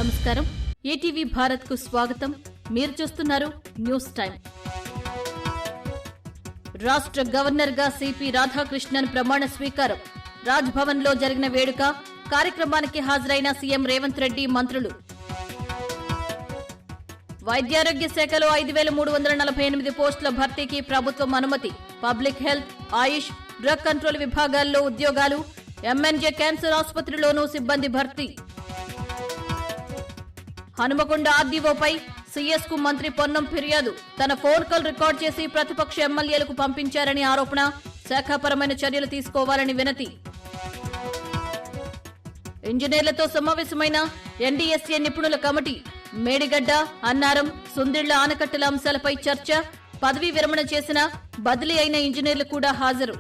నమస్కారం. ఈటీవీ భారత్ కు స్వాగతం. మీరు చూస్తున్నారు న్యూస్ టైం. రాష్ట్ర గవర్నర్ గా సిపి రాధాకృష్ణన్ ప్రమాణ స్వీకారం. రాజ్ భవన్ లో జరిగిన వేడుక. కార్యక్రమానికి హాజరైన సీఎం రేవంత్ రెడ్డి, మంత్రులు. వైద్యారోగ్య శాఖలో 5348 పోస్టుల భర్తీకి ప్రభుత్వం అనుమతి. పబ్లిక్ హెల్త్, ఆయుష్, డ్రగ్ కంట్రోల్ విభాగాల్లో ఉద్యోగాలు. ఎంఎన్జే క్యాన్సర్ ఆసుపత్రిలోనూ సిబ్బంది భర్తీ. హనుమకొండ ఆర్డీఓపై సీఎస్ కు మంత్రి పొన్నం ఫిర్యాదు. తన ఫోన్ కాల్ రికార్డు చేసి ప్రతిపక్ష ఎమ్మెల్యేలకు పంపించారని ఆరోపణ. శాఖాపరమైన చర్యలు తీసుకోవాలని వినతి. ఇంజనీర్లతో సమావేశమైన ఎన్డీఎస్ఏ నిపుణుల కమిటీ. మేడిగడ్డ, అన్నారం, సుందిళ్ల ఆనకట్టల అంశాలపై చర్చ. పదవీ విరమణ చేసిన, బదిలీ అయిన ఇంజనీర్లు కూడా హాజరు.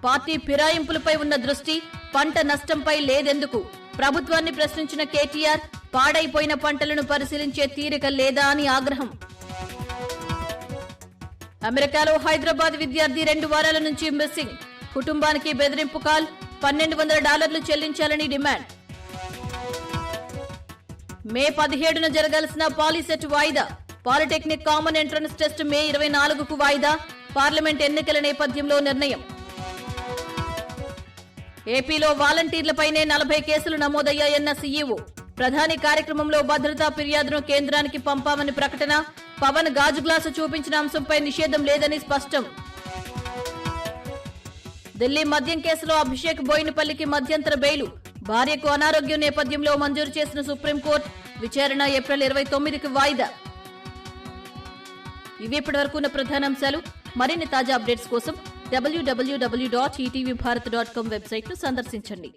పార్టీ ఫిరాయింపులపై ఉన్న దృష్టి పంట నష్టంపై లేదెందుకు? ప్రభుత్వాన్ని ప్రశ్నించిన కేటీఆర్, పాడైపోయిన పంటలను పరిశీలించే తీరిక లేదా అని ఆగ్రహం. అమెరికాలో హైదరాబాద్ విద్యార్థి 2 వారాల నుంచి మిస్సింగ్. కుటుంబానికి బెదిరింపు కాల్. $1200 చెల్లించాలని డిమాండ్. మే 17న జరగాల్సిన పాలిసెట్ వాయిదా. పాలిటెక్నిక్ కామన్ ఎంట్రన్స్ టెస్ట్ మే 24కు వాయిదా. పార్లమెంట్ ఎన్నికల నేపథ్యంలో నిర్ణయం. ఏపీలో వాలంటీర్లపైనే 40 కేసులు నమోదయ్యాయన్న సీఈఓ. ప్రధాని కార్యక్రమంలో భద్రతా ఫిర్యాదును కేంద్రానికి పంపామని ప్రకటన. పవన్ గాజు గ్లాసు చూపించిన అంశంపై నిషేధం లేదని స్పష్టం. ఢిల్లీ మద్యం కేసులో అభిషేక్ బోయినపల్లికి మధ్యంతర బెయిలు. భార్యకు అనారోగ్యం నేపథ్యంలో మంజూరు చేసిన సుప్రీంకోర్టు. విచారణ ఏప్రిల్ 29కి వాయిదా. ఇవి ఇప్పటివరకు ఉన్న ప్రధానాంశాలు. మరిన్ని తాజా అప్డేట్స్ కోసం www.etvbharat.com వెబ్సైట్ ను సందర్శించండి.